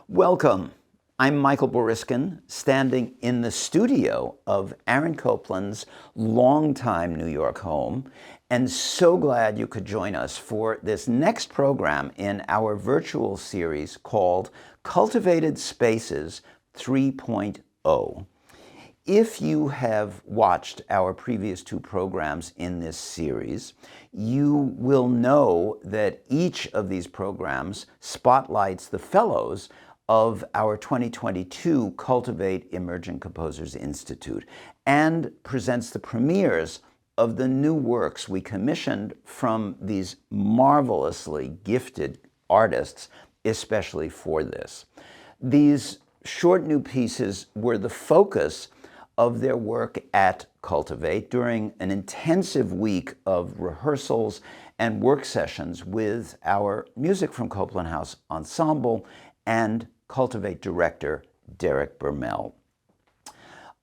Welcome. I'm Michael Boriskin, standing in the studio of Aaron Copland's longtime New York home, and so glad you could join us for this next program in our virtual series called Cultivated Spaces 3.0. If you have watched our previous two programs in this series, you will know that each of these programs spotlights the fellows of our 2022 Cultivate Emerging Composers Institute and presents the premieres of the new works we commissioned from these marvelously gifted artists, especially for this. These short new pieces were the focus of their work at Cultivate during an intensive week of rehearsals and work sessions with our Music from Copland House ensemble and Cultivate director Derek Bermel.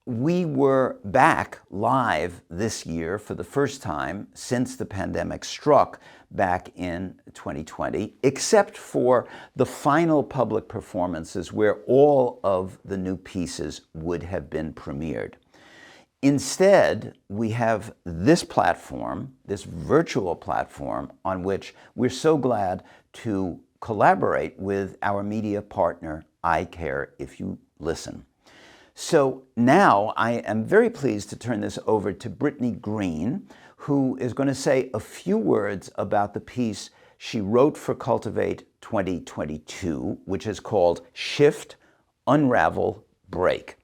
We were back live this year for the first time since the pandemic struck back in 2020, except for the final public performances where all of the new pieces would have been premiered. Instead, we have this platform, this virtual platform, on which we're so glad to collaborate with our media partner, I Care If You Listen. So now I am very pleased to turn this over to Brittany Green, who is going to say a few words about the piece she wrote for Cultivate 2022, which is called Shift, Unravel, Break.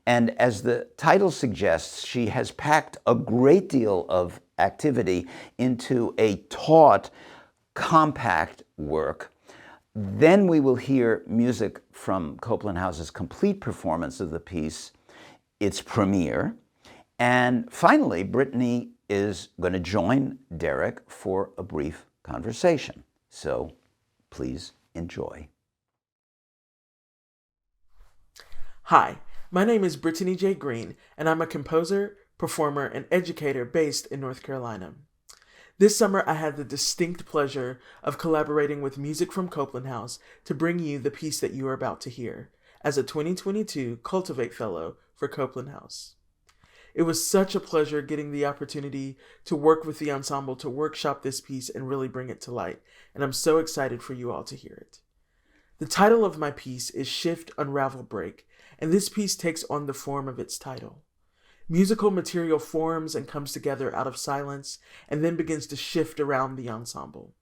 And as the title suggests, she has packed a great deal of activity into a taut, compact work. Then we will hear music from Copland House's complete performance of the piece, its premiere. And finally, Brittany is going to join Derek for a brief conversation. So please enjoy. Hi, my name is Brittany J. Green, and I'm a composer, performer, and educator based in North Carolina. This summer, I had the distinct pleasure of collaborating with Music from Copland House to bring you the piece that you are about to hear as a 2022 Cultivate Fellow for Copland House. It was such a pleasure getting the opportunity to work with the ensemble to workshop this piece and really bring it to light, and I'm so excited for you all to hear it. The title of my piece is Shift, Unravel, Break, and this piece takes on the form of its title. Musical material forms and comes together out of silence and then begins to shift around the ensemble.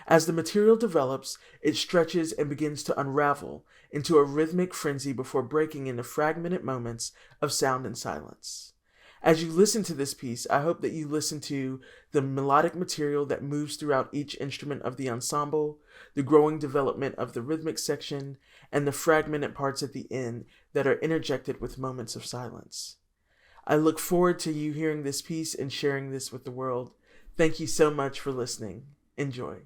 As the material develops, it stretches and begins to unravel into a rhythmic frenzy before breaking into fragmented moments of sound and silence. As you listen to this piece, I hope that you listen to the melodic material that moves throughout each instrument of the ensemble, the growing development of the rhythmic section, and the fragmented parts at the end that are interjected with moments of silence. I look forward to you hearing this piece and sharing this with the world. Thank you so much for listening. Enjoy.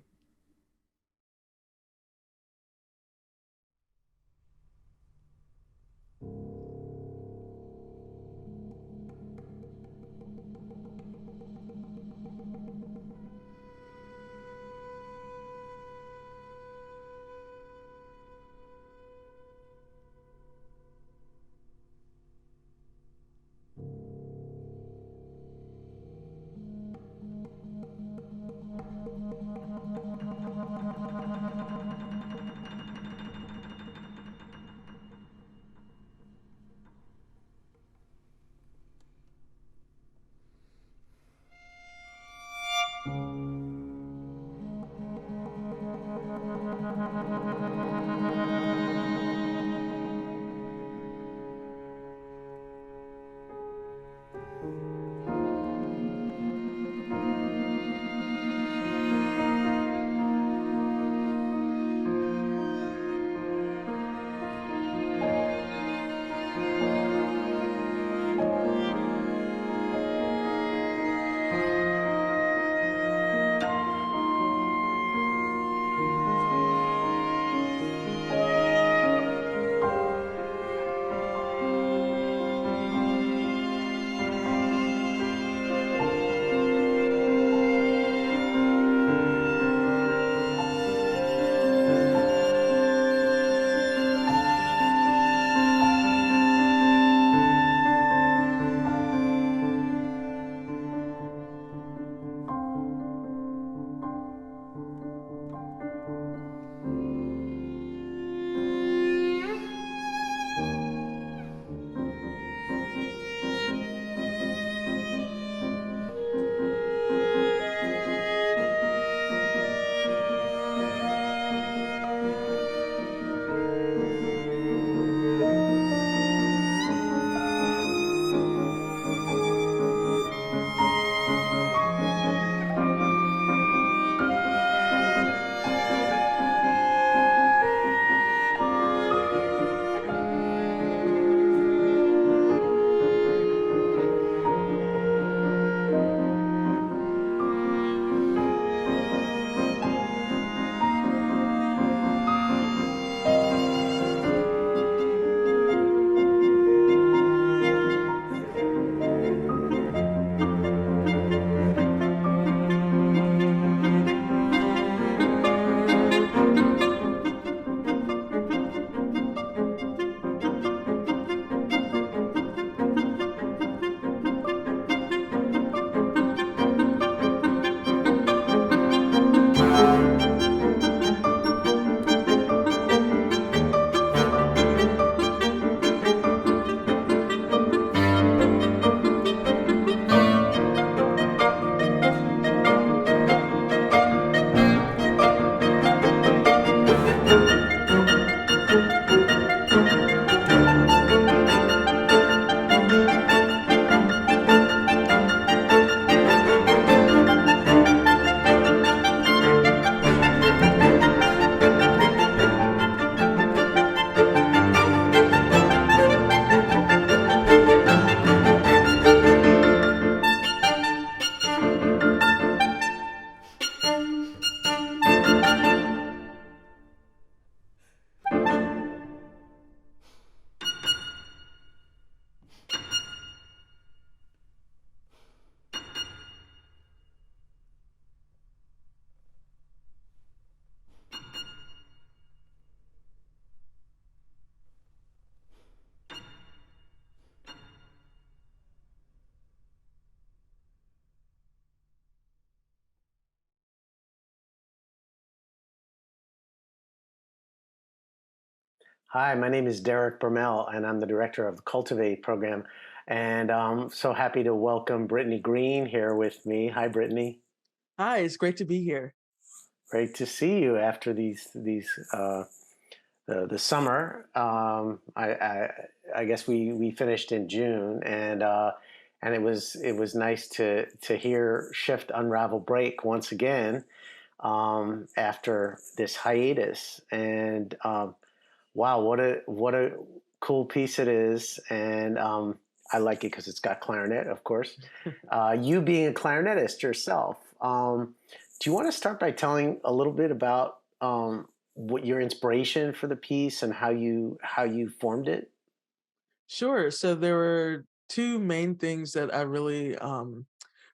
Hi, my name is Derek Bermel, and I'm the director of the Cultivate program. And I'm so happy to welcome Brittany Green here with me. Hi, Brittany. Hi, it's great to be here. Great to see you after the summer. I guess we finished in June, and it was nice to hear Shift Unravel Break once again after this hiatus. And wow, what a cool piece it is, and I like it because it's got clarinet, of course. You being a clarinetist yourself, do you want to start by telling a little bit about what your inspiration for the piece and how you formed it? Sure. So there were two main things that I really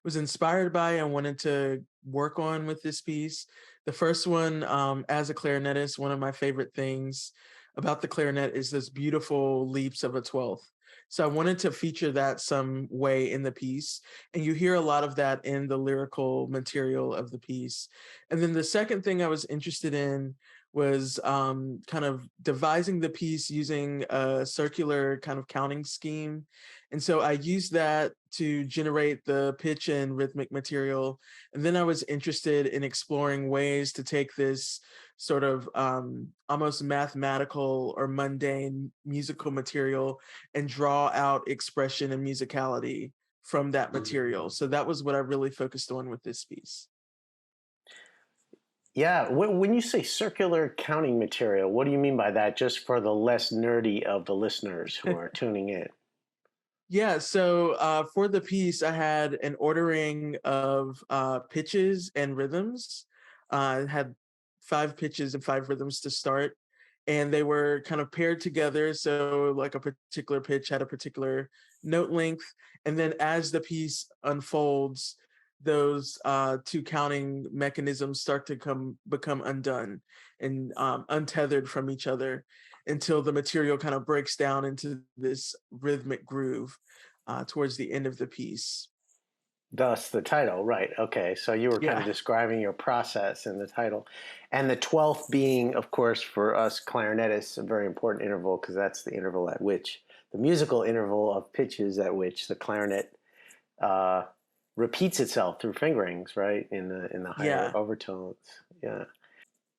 was inspired by and wanted to work on with this piece. The first one, as a clarinetist, one of my favorite things about the clarinet is this beautiful leaps of a 12th. So I wanted to feature that some way in the piece. And you hear a lot of that in the lyrical material of the piece. And then the second thing I was interested in was kind of devising the piece using a circular kind of counting scheme. And so I used that to generate the pitch and rhythmic material. And then I was interested in exploring ways to take this sort of almost mathematical or mundane musical material and draw out expression and musicality from that material. So that was what I really focused on with this piece. Yeah, when you say circular counting material, what do you mean by that? Just for the less nerdy of the listeners who are tuning in. Yeah, so for the piece, I had an ordering of pitches and rhythms. I had five pitches and five rhythms to start, and they were kind of paired together. So, like a particular pitch had a particular note length, and then as the piece unfolds, those two counting mechanisms start to become undone and untethered from each other until the material kind of breaks down into this rhythmic groove towards the end of the piece. Thus the title, right? Okay, so you were kind of Yeah. describing your process in the title, and the 12th being, of course, for us clarinetists, a very important interval because that's the interval at which the musical interval of pitches at which the clarinet uh, repeats itself through fingerings, right? In the higher Yeah. overtones. Yeah.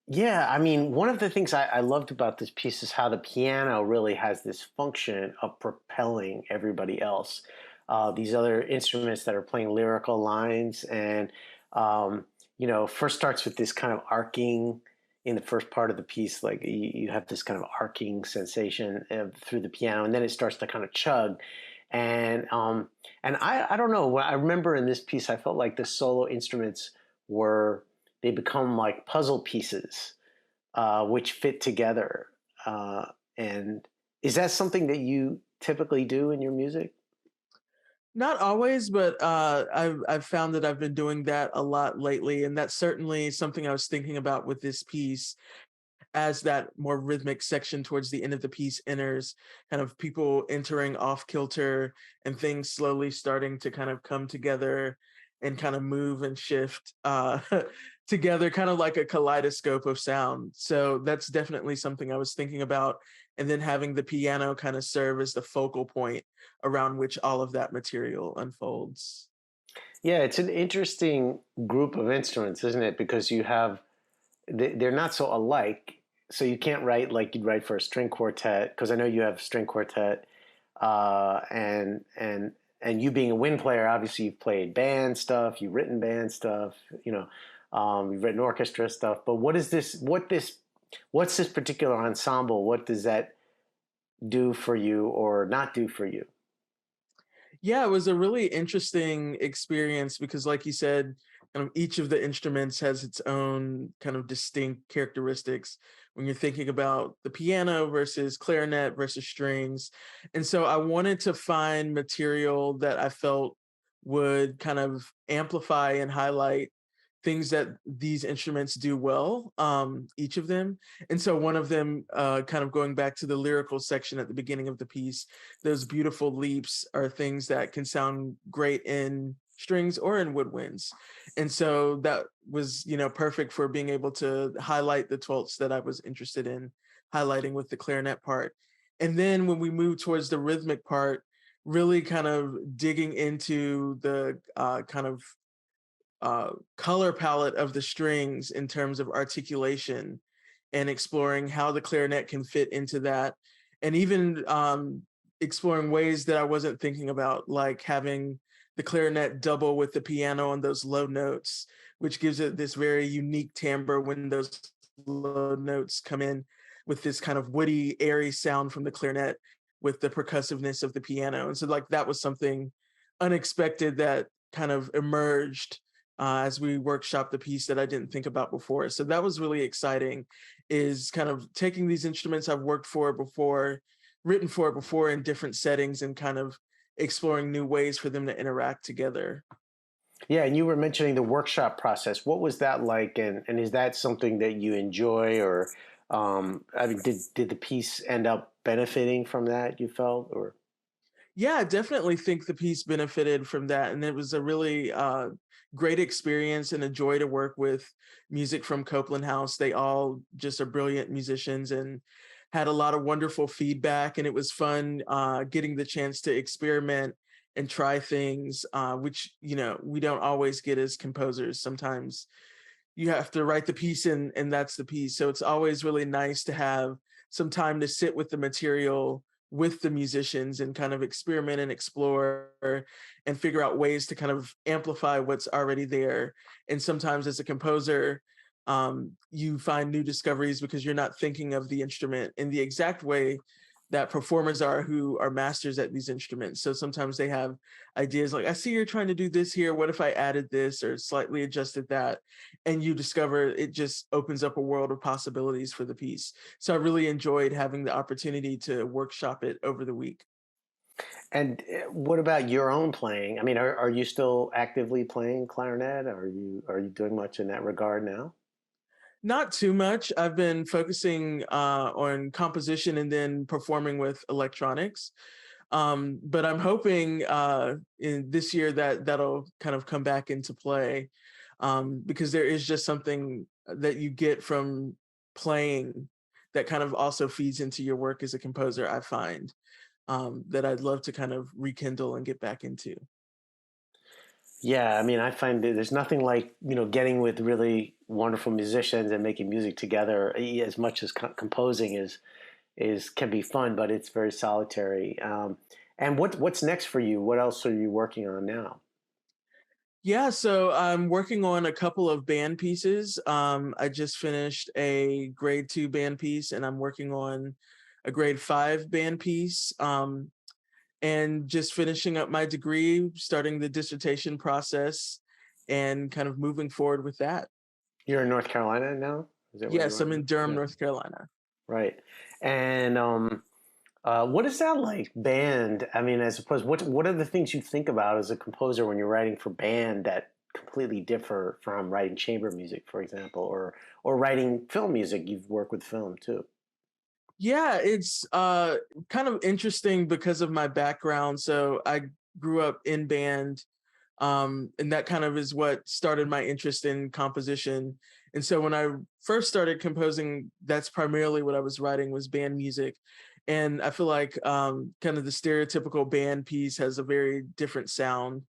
Yeah, I mean, one of the things I loved about this piece is how the piano really has this function of propelling everybody else. These other instruments that are playing lyrical lines, and um, first starts with this kind of arcing in the first part of the piece, like you have this kind of arcing sensation through the piano, and then it starts to kind of chug. And I don't know. I remember in this piece, I felt like the solo instruments were they become like puzzle pieces which fit together. And is that something that you typically do in your music? Not always, but I've found that I've been doing that a lot lately, and that's certainly something I was thinking about with this piece as that more rhythmic section towards the end of the piece enters, kind of people entering off kilter and things slowly starting to kind of come together and kind of move and shift together, kind of like a kaleidoscope of sound. So that's definitely something I was thinking about. And then having the piano kind of serve as the focal point around which all of that material unfolds. Yeah, it's an interesting group of instruments, isn't it? Because they're not so alike. So you can't write like you'd write for a string quartet, because I know you have a string quartet, and you being a wind player, obviously you've played band stuff, you've written band stuff, you've written orchestra stuff. But what's this particular ensemble? What does that do for you or not do for you? Yeah, it was a really interesting experience because, like you said, kind of each of the instruments has its own kind of distinct characteristics when you're thinking about the piano versus clarinet versus strings. And so I wanted to find material that I felt would kind of amplify and highlight things that these instruments do well, each of them. And so one of them, kind of going back to the lyrical section at the beginning of the piece, those beautiful leaps are things that can sound great in strings or in woodwinds. And so that was, perfect for being able to highlight the 12ths that I was interested in highlighting with the clarinet part. And then when we move towards the rhythmic part, really kind of digging into the color palette of the strings in terms of articulation and exploring how the clarinet can fit into that. And even exploring ways that I wasn't thinking about, like having the clarinet double with the piano on those low notes, which gives it this very unique timbre when those low notes come in with this kind of woody, airy sound from the clarinet with the percussiveness of the piano. And so like that was something unexpected that kind of emerged as we workshop the piece that I didn't think about before. So that was really exciting, is kind of taking these instruments I've worked for before, written for before in different settings, and kind of exploring new ways for them to interact together. Yeah, and you were mentioning the workshop process. What was that like, and is that something that you enjoy, or I mean, did the piece end up benefiting from that, you felt, or? Yeah, I definitely think the piece benefited from that. And it was a really great experience and a joy to work with music from Copland House. They all just are brilliant musicians and had a lot of wonderful feedback. And it was fun getting the chance to experiment and try things, which, you know, we don't always get as composers. Sometimes you have to write the piece and that's the piece. So it's always really nice to have some time to sit with the material with the musicians and kind of experiment and explore and figure out ways to kind of amplify what's already there. And sometimes as a composer, you find new discoveries because you're not thinking of the instrument in the exact way that performers are who are masters at these instruments. So sometimes they have ideas like, I see you're trying to do this here. What if I added this or slightly adjusted that? And you discover it just opens up a world of possibilities for the piece. So I really enjoyed having the opportunity to workshop it over the week. And what about your own playing? I mean, are you still actively playing clarinet? Are you doing much in that regard now? Not too much. I've been focusing on composition and then performing with electronics. But I'm hoping in this year that that'll kind of come back into play, because there is just something that you get from playing that kind of also feeds into your work as a composer, I find, that I'd love to kind of rekindle and get back into. Yeah, I mean, I find that there's nothing like, getting with really wonderful musicians and making music together. As much as composing is can be fun, but it's very solitary. And what's next for you? What else are you working on now? Yeah, so I'm working on a couple of band pieces. I just finished a grade 2 band piece, and I'm working on a grade 5 band piece. And just finishing up my degree, starting the dissertation process, and kind of moving forward with that. You're in North Carolina now? Is that where you Yes, are? I'm in Durham, Yeah, North Carolina. right. And what is that like, band? I mean, as opposed, what are the things you think about as a composer when you're writing for band that completely differ from writing chamber music, for example, or writing film music? You've worked with film too. Yeah, it's kind of interesting because of my background. So I grew up in band, and that kind of is what started my interest in composition. And so when I first started composing, that's primarily what I was writing, was band music. And I feel like kind of the stereotypical band piece has a very different sound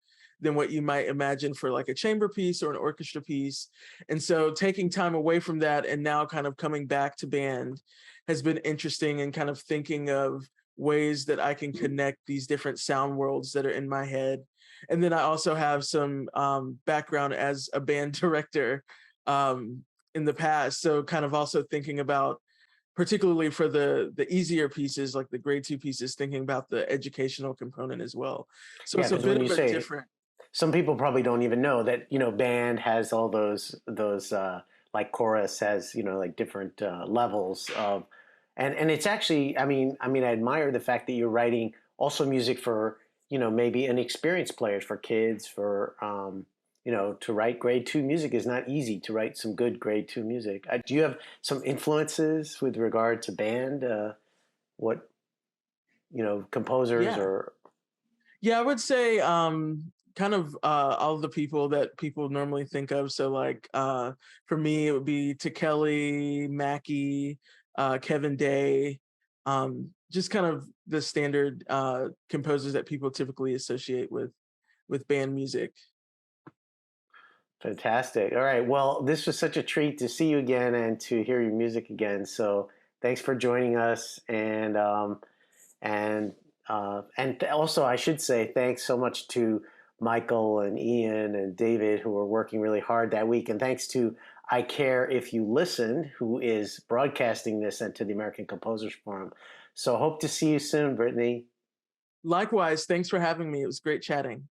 than what you might imagine for like a chamber piece or an orchestra piece. And so taking time away from that and now kind of coming back to band has been interesting, and kind of thinking of ways that I can connect these different sound worlds that are in my head. And then I also have some background as a band director in the past. So kind of also thinking about, particularly for the easier pieces, like the grade 2 pieces, thinking about the educational component as well. So Yeah, it's a because bit when you of a say, different. some people probably don't even know that, band has all those like chorus has, like different levels of, and it's actually, I admire the fact that you're writing also music for, maybe inexperienced players, for kids, for to write grade 2 music is not easy. To write some good grade 2 music. Do you have some influences with regard to band? What, composers Yeah. or? Yeah, I would say kind of all the people that people normally think of. So like for me, it would be Kelly, Mackie, Kevin Day, just kind of the standard composers that people typically associate with band music. Fantastic. All right. Well, this was such a treat to see you again and to hear your music again. So thanks for joining us, and also I should say thanks so much to Michael and Ian and David who were working really hard that week, and thanks to I Care If You Listened, who is broadcasting this and to the American Composers Forum. So hope to see you soon, Brittany. Likewise, thanks for having me. It was great chatting.